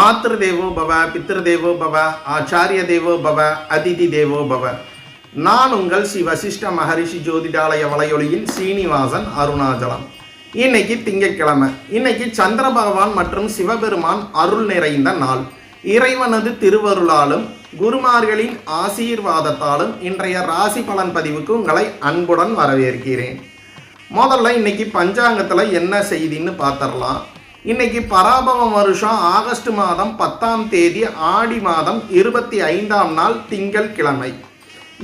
மாத்ருதேவோ பவ, பித்ருதேவோ பவ, ஆச்சாரிய தேவோ பவ, அதிதி தேவோ பவ. நான் உங்கள் ஸ்ரீ வசிஷ்ட மகரிஷி ஜோதிடாலய வலையொலியின் சீனிவாசன் அருணாச்சலம். இன்னைக்கு திங்கட்கிழமை. இன்னைக்கு சந்திர பகவான் மற்றும் சிவபெருமான் அருள் நிறைந்த நாள். இறைவனது திருவருளாலும் குருமார்களின் ஆசீர்வாதத்தாலும் இன்றைய ராசி பலன் பதிவுக்கு உங்களை அன்புடன் வரவேற்கிறேன். முதல்ல இன்னைக்கு பஞ்சாங்கத்தில் என்ன செய்தின்னு பார்த்துடலாம். இன்னைக்கு பராபவ வருஷம் ஆகஸ்ட் மாதம் 10ஆம் தேதி ஆடி மாதம் 25ஆம் நாள் திங்கட்கிழமை.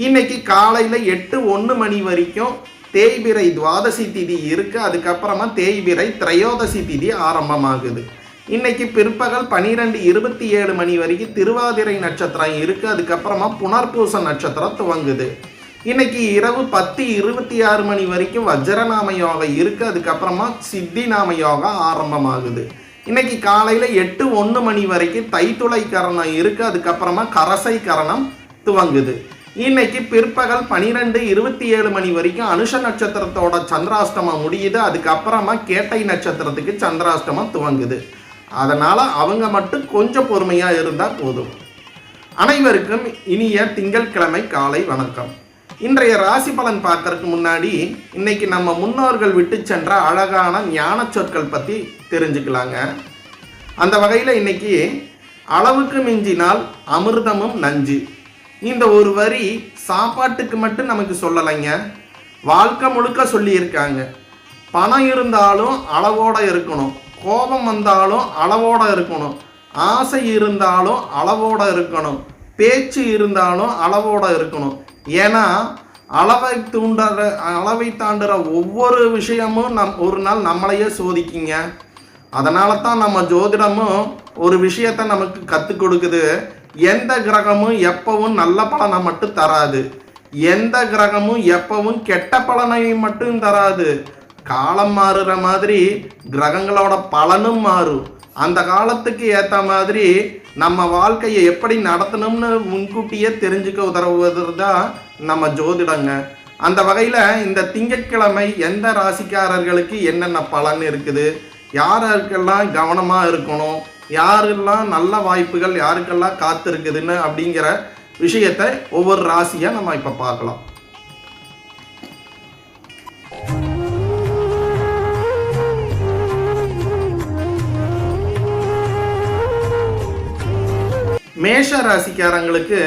இன்னைக்கு காலையில் 8:01 மணி வரைக்கும் தேய்பிறை துவாதசி திதி இருக்குது. அதுக்கப்புறமா தேய்பிறை திரையோதசி திதி ஆரம்பமாகுது. இன்னைக்கு பிற்பகல் 12:27 மணி வரைக்கும் திருவாதிரை நட்சத்திரம் இருக்குது. அதுக்கப்புறமா புனர்பூச நட்சத்திரம் துவங்குது. இன்னைக்கு இரவு 10:26 மணி வரைக்கும் வஜ்ரநாம யோகம் இருக்குது. அதுக்கப்புறமா சித்தி நாம யோகம் ஆரம்பமாகுது. இன்னைக்கு காலையில் 8:01 மணி வரைக்கும் தைத்துளை கரணம் இருக்குது. அதுக்கப்புறமா கரசை கரணம் துவங்குது. இன்னைக்கு பிற்பகல் 12:27 மணி வரைக்கும் அனுஷ நட்சத்திரத்தோட சந்திராஷ்டமம் முடியுது. அதுக்கப்புறமா கேட்டை நட்சத்திரத்துக்கு சந்திராஷ்டமம் துவங்குது. அதனால் அவங்க மட்டும் கொஞ்சம் பொறுமையாக இருந்தால் போதும். அனைவருக்கும் இனிய திங்கட்கிழமை காலை வணக்கம். இன்றைய ராசி பலன் பார்க்கறதுக்கு முன்னாடி இன்னைக்கு நம்ம முன்னோர்கள் விட்டு சென்ற அழகான ஞான சொற்கள் பற்றி தெரிஞ்சுக்கலாங்க. அந்த வகையில் இன்னைக்கு அளவுக்கு மிஞ்சினால் அமிர்தமும் நஞ்சு. இந்த ஒரு வரி சாப்பாட்டுக்கு மட்டும் நமக்கு சொல்லலைங்க, வாழ்க்கை முழுக்க சொல்லியிருக்காங்க. பணம் இருந்தாலும் அளவோடு இருக்கணும், கோபம் வந்தாலும் அளவோடு இருக்கணும், ஆசை இருந்தாலும் அளவோடு இருக்கணும், பேச்சு இருந்தாலும் அளவோடு இருக்கணும். ஏன்னா அளவை தாண்டுற ஒவ்வொரு விஷயமும் ஒரு நாள் நம்மளையே சோதிக்குங்க. அதனால தான் நம்ம ஜோதிடமும் ஒரு விஷயத்தை நமக்கு கற்றுக் கொடுக்குது. எந்த கிரகமும் எப்பவும் நல்ல பலனை மட்டும் தராது, எந்த கிரகமும் எப்பவும் கெட்ட பலனை மட்டும் தராது. காலம் மாறுற மாதிரி கிரகங்களோட பலனும் மாறும். அந்த காலத்துக்கு ஏற்ற மாதிரி நம்ம வாழ்க்கையை எப்படி நடத்தணும்னு முன்கூட்டியே தெரிஞ்சுக்க உதவுவது தான் நம்ம ஜோதிடங்க. அந்த வகையில் இந்த திங்கட்கிழமை எந்த ராசிக்காரர்களுக்கு என்னென்ன பலன் இருக்குது, யாருக்கெல்லாம் கவனமாக இருக்கணும், யாரெல்லாம் நல்ல வாய்ப்புகள் யாருக்கெல்லாம் காத்திருக்குதுன்னு அப்படிங்கிற விஷயத்தை ஒவ்வொரு ராசியாக நம்ம இப்போ பார்க்கலாம். மேஷ ராசிக்காரங்களுக்கு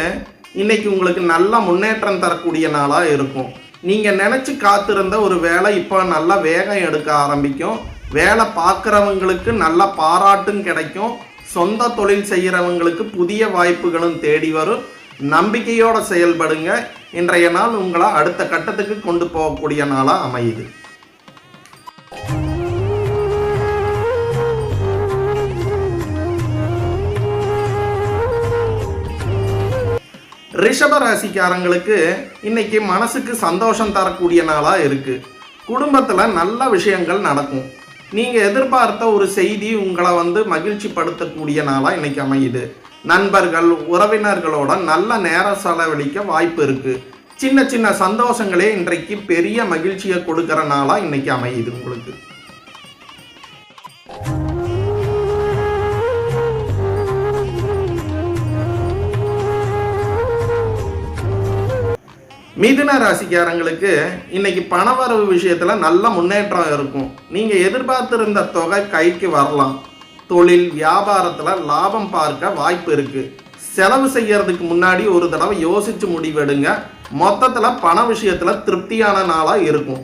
இன்னைக்கு உங்களுக்கு நல்ல முன்னேற்றம் தரக்கூடிய நாளாக இருக்கும். நீங்கள் நினச்சி காத்திருந்த ஒரு வேலை இப்போ நல்லா வேகம் எடுக்க ஆரம்பிக்கும். வேலை பார்க்குறவங்களுக்கு நல்ல பாராட்டும் கிடைக்கும். சொந்த தொழில் செய்கிறவங்களுக்கு புதிய வாய்ப்புகளும் தேடி வரும். நம்பிக்கையோடு செயல்படுங்க. இன்றைய நாள் உங்களை அடுத்த கட்டத்துக்கு கொண்டு போகக்கூடிய நாளாக அமையுது. ரிஷப ராசிக்காரங்களுக்கு இன்னைக்கு மனசுக்கு சந்தோஷம் தரக்கூடிய நாளாக இருக்குது. குடும்பத்தில் நல்ல விஷயங்கள் நடக்கும். நீங்கள் எதிர்பார்த்த ஒரு செய்தி உங்களை மகிழ்ச்சி படுத்தக்கூடிய நாளாக இன்னைக்கு அமையுது. நண்பர்கள் உறவினர்களோட நல்ல நேரம் செலவழிக்க வாய்ப்பு இருக்குது. சின்ன சின்ன சந்தோஷங்களே இன்றைக்கு பெரிய மகிழ்ச்சியை கொடுக்குற நாளாக இன்னைக்கு அமையுது உங்களுக்கு. மிதுன ராசிக்காரங்களுக்கு இன்னைக்கு பணவரவு விஷயத்தில் நல்ல முன்னேற்றம் இருக்கும். நீங்கள் எதிர்பார்த்திருந்த தொகை கைக்கு வரலாம். தொழில் வியாபாரத்தில் லாபம் பார்க்க வாய்ப்பு இருக்குது. செலவு செய்யறதுக்கு முன்னாடி ஒரு தடவை யோசித்து முடிவெடுங்க. மொத்தத்தில் பண விஷயத்தில் திருப்தியான நாளாக இருக்கும்.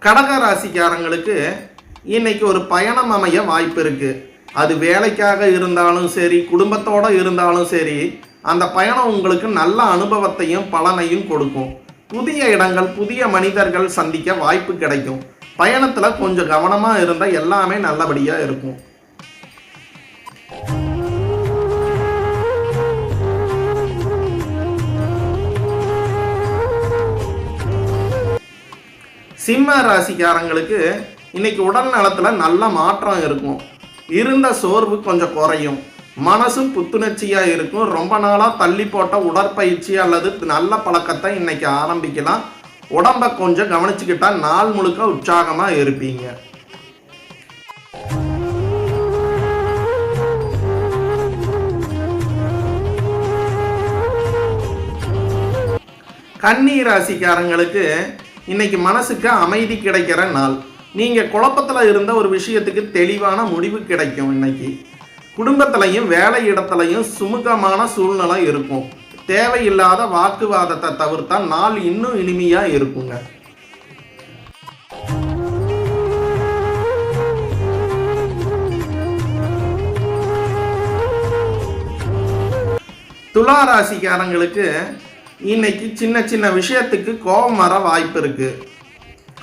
கடக ராசிக்காரங்களுக்கு இன்னைக்கு ஒரு பயணம் அமைய வாய்ப்பு இருக்குது. அது வேலைக்காக இருந்தாலும் சரி, குடும்பத்தோடு இருந்தாலும் சரி, அந்த பயணம் உங்களுக்கு நல்ல அனுபவத்தையும் பலனையும் கொடுக்கும். புதிய இடங்கள் புதிய மனிதர்கள் சந்திக்க வாய்ப்பு கிடைக்கும். பயணத்தில் கொஞ்சம் கவனமாக இருந்தால் எல்லாமே நல்லபடியாக இருக்கும். சிம்ம ராசிக்காரங்களுக்கு இன்னைக்கு உடல் நலத்தில் நல்ல மாற்றம் இருக்கும். இருந்த சோர்வு கொஞ்சம் குறையும். மனசும் புத்துணர்ச்சியாக இருக்கும். ரொம்ப நாளாக தள்ளி போட்ட உடற்பயிற்சி அல்லது நல்ல பழக்கத்தை இன்னைக்கு ஆரம்பிக்கலாம். உடம்பை கொஞ்சம் கவனிச்சுக்கிட்டா நாள் முழுக்க உற்சாகமாக இருப்பீங்க. கன்னி ராசிக்காரங்களுக்கு இன்னைக்கு மனசுக்கு அமைதி கிடைக்கிற நாள். நீங்கள் குழப்பத்தில் இருந்த ஒரு விஷயத்துக்கு தெளிவான முடிவு கிடைக்கும். இன்னைக்கு குடும்பத்திலையும் வேலை இடத்துலையும் சுமூகமான சூழ்நிலை இருக்கும். தேவையில்லாத வாக்குவாதத்தை தவிர்த்தா நாள் இன்னும் இனிமையாக இருக்குங்க. துலா ராசிக்காரங்களுக்கு இன்னைக்கு சின்ன சின்ன விஷயத்துக்கு கோபம் வர வாய்ப்பு இருக்கு.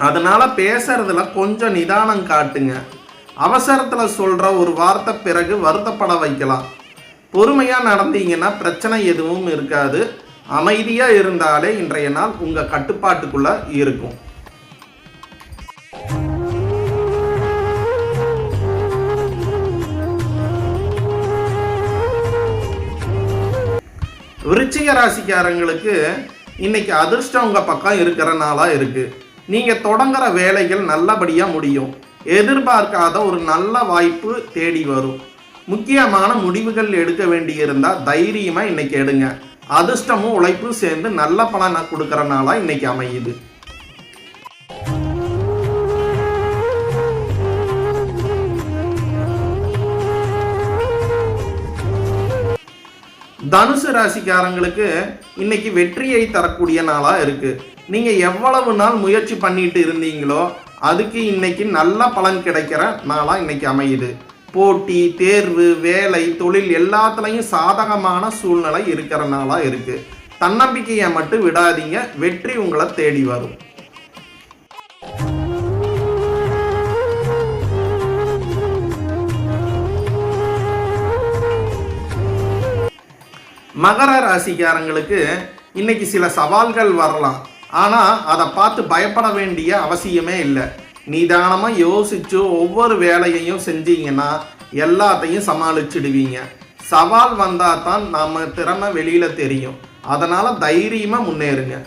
அதனால பேசுறதுல கொஞ்சம் நிதானம் காட்டுங்க. அவசரத்தில் சொல்ற ஒரு வார்த்தை பிறகு வருத்தப்பட வைக்கலாம். பொறுமையாக நடந்தீங்கன்னா பிரச்சனை எதுவும் இருக்காது. அமைதியாக இருந்தாலே இன்றைய நாள் உங்கள் கட்டுப்பாட்டுக்குள்ள இருக்கும். விருச்சிக ராசிக்காரங்களுக்கு இன்னைக்கு அதிர்ஷ்டம் உங்கள் பக்கம் இருக்கிற நாளாக இருக்குது. நீங்கள் தொடங்குற வேலைகள் நல்லபடியாக முடியும். எதிர்பார்க்காத ஒரு நல்ல வாய்ப்பு தேடி வரும். முக்கியமான முடிவுகள் எடுக்க வேண்டியிருந்தால் தைரியமாக இன்னைக்கு எடுங்க. அதிர்ஷ்டமும் உழைப்பும் சேர்ந்து நல்ல பலனை கொடுக்குற நாளாக இன்னைக்கு அமையுது. தனுசு ராசிக்காரங்களுக்கு இன்னைக்கு வெற்றியை தரக்கூடிய நாளாக இருக்கு. நீங்க எவ்வளவு நாள் முயற்சி பண்ணிட்டு இருந்தீங்களோ அதுக்கு இன்னைக்கு நல்ல பலன் கிடைக்கிற நாளாக இன்னைக்கு அமையுது. போட்டி, தேர்வு, வேலை, தொழில் எல்லாத்துலேயும் சாதகமான சூழ்நிலை இருக்கிற நாளாக இருக்கு. தன்னம்பிக்கையை மட்டும் விடாதீங்க, வெற்றி உங்களை தேடி வரும். மகர ராசிக்காரங்களுக்கு இன்னைக்கு சில சவால்கள் வரலாம். ஆனால் அதை பார்த்து பயப்பட வேண்டிய அவசியமே இல்லை. நிதானமாக யோசிச்சு ஒவ்வொரு வேலையையும் செஞ்சீங்கன்னா எல்லாத்தையும் சமாளிச்சிடுவீங்க. சவால் வந்தால் தான் நம்ம திறமை வெளியில் தெரியும். அதனால் தைரியமாக முன்னேறுங்க.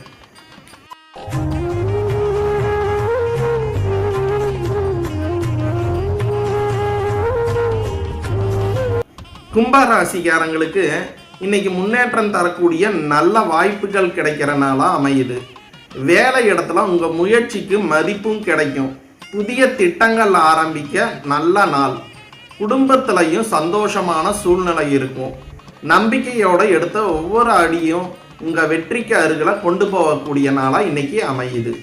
கும்பராசிக்காரங்களுக்கு இன்னைக்கு முன்னேற்றம் தரக்கூடிய நல்ல வாய்ப்புகள் கிடைக்கிற நாளாக அமையுது. வேலை இடத்துல உங்கள் முயற்சிக்கு மதிப்பும் கிடைக்கும். புதிய திட்டங்கள் ஆரம்பிக்க நல்ல நாள். குடும்பத்திலையும் சந்தோஷமான சூழ்நிலை இருக்கும். நம்பிக்கையோடு எடுத்த ஒவ்வொரு அடியும் உங்கள் வெற்றிக்கு அருகில் கொண்டு போகக்கூடிய நாளாக இன்னைக்கு அமையுது.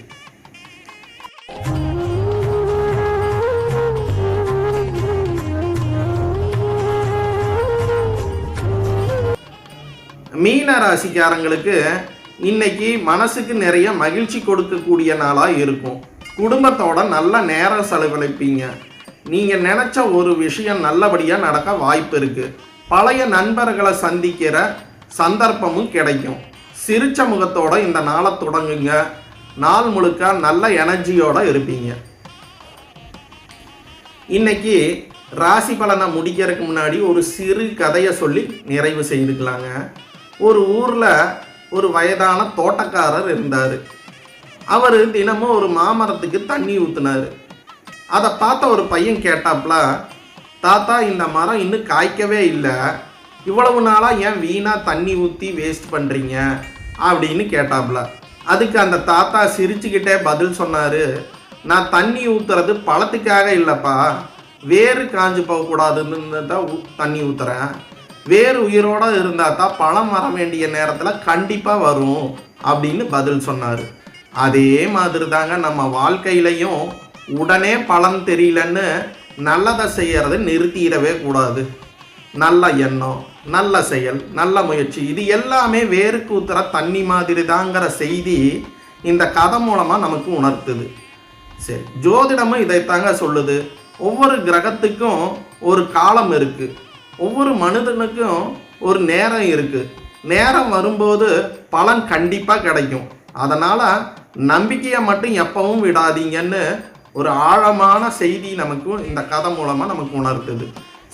மீன ராசிக்காரங்களுக்கு இன்னைக்கு மனசுக்கு நிறைய மகிழ்ச்சி கொடுக்கக்கூடிய நாளாக இருக்கும். குடும்பத்தோட நல்ல நேரம் செலவழிப்பீங்க. நீங்கள் நினச்ச ஒரு விஷயம் நல்லபடியாக நடக்க வாய்ப்பு இருக்குது. பழைய நண்பர்களை சந்திக்கிற சந்தர்ப்பமும் கிடைக்கும். சிரிச்ச முகத்தோட இந்த நாளை தொடங்குங்க. நாள் முழுக்க நல்ல எனர்ஜியோடு இருப்பீங்க. இன்னைக்கு ராசி பலனை முடிக்கிறதுக்கு முன்னாடி ஒரு சிறு கதையை சொல்லி நிறைவு செய்துக்கலாங்க. ஒரு ஊரில் ஒரு வயதான தோட்டக்காரர் இருந்தார். அவர் தினமும் ஒரு மாமரத்துக்கு தண்ணி ஊற்றினார். அதை பார்த்த ஒரு பையன் கேட்டாப்ல, தாத்தா இந்த மரம் இன்னும் காய்க்கவே இல்லை, இவ்வளவு நாளாக ஏன் வீணாக தண்ணி ஊற்றி வேஸ்ட் பண்ணுறீங்க அப்படின்னு கேட்டாப்ல. அதுக்கு அந்த தாத்தா சிரிச்சுக்கிட்டே பதில் சொன்னார், நான் தண்ணி ஊற்றுறது பழத்துக்காக இல்லைப்பா, வேறு காஞ்சு போகக்கூடாதுன்னு தான் தண்ணி ஊற்றுறேன். வேறு உயிரோடு இருந்தால் தான் பழம் வர வேண்டிய நேரத்தில் கண்டிப்பாக வரும் அப்படின்னு பதில் சொன்னார். அதே மாதிரி தாங்க நம்ம வாழ்க்கையிலையும் உடனே பலன் தெரியலன்னு நல்லதை செய்யறதை நிறுத்திடவே கூடாது. நல்ல எண்ணம், நல்ல செயல், நல்ல முயற்சி, இது எல்லாமே வேருக்கு ஊத்துற தண்ணி மாதிரி தாங்கிற செய்தி இந்த கதை மூலமாக நமக்கு உணர்த்துது. சரி, ஜோதிடமும் இதைத்தாங்க சொல்லுது. ஒவ்வொரு கிரகத்துக்கும் ஒரு காலம் இருக்குது. ஒவ்வொரு மனிதனுக்கும் ஒரு நேரம் இருக்குது. நேரம் வரும்போது பலன் கண்டிப்பாக கிடைக்கும். அதனால் நம்பிக்கையை மட்டும் எப்பவும் விடாதீங்கன்னு ஒரு ஆழமான செய்தி நமக்கு இந்த கதை மூலமாக நமக்கு உணர்த்துது.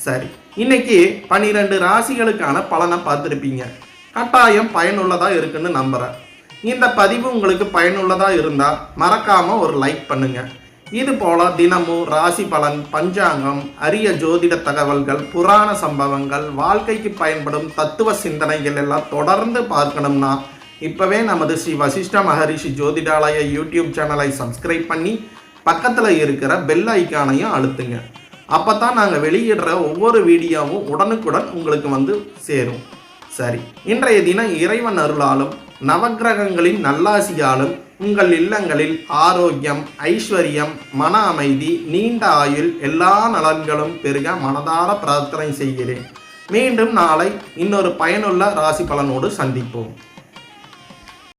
சரி, இன்னைக்கு 12 ராசிகளுக்கான பலனை பார்த்துருப்பீங்க. கட்டாயம் பயனுள்ளதாக இருக்குன்னு நம்புகிறேன். இந்த பதிவு உங்களுக்கு பயனுள்ளதாக இருந்தால் மறக்காமல் ஒரு லைக் பண்ணுங்கள். இது போல் தினமும் ராசி பலன், பஞ்சாங்கம், அரிய ஜோதிட தகவல்கள், புராண சம்பவங்கள், வாழ்க்கைக்கு பயன்படும் தத்துவ சிந்தனைகள் எல்லாம் தொடர்ந்து பார்க்கணும்னா இப்போவே நமது ஸ்ரீ வசிஷ்ட மகரிஷி ஜோதிடாலய யூடியூப் சேனலை சப்ஸ்கிரைப் பண்ணி பக்கத்தில் இருக்கிற பெல் ஐக்கானையும் அழுத்துங்க. அப்போ தான் நாங்கள் வெளியிடுற ஒவ்வொரு வீடியோவும் உடனுக்குடன் உங்களுக்கு சேரும். சரி, இன்றைய தினம் இறைவன் அருளாலும் நவக்கிரகங்களின் நல்லாசியாலும் உங்கள் இல்லங்களில் ஆரோக்கியம், ஐஸ்வர்யம், மன அமைதி, நீண்ட ஆயுள், எல்லா நலன்களும் பெருக மனதார பிரார்த்தனை செய்கிறேன். மீண்டும் நாளை இன்னொரு பயனுள்ள ராசி பலனோடு சந்திப்போம்.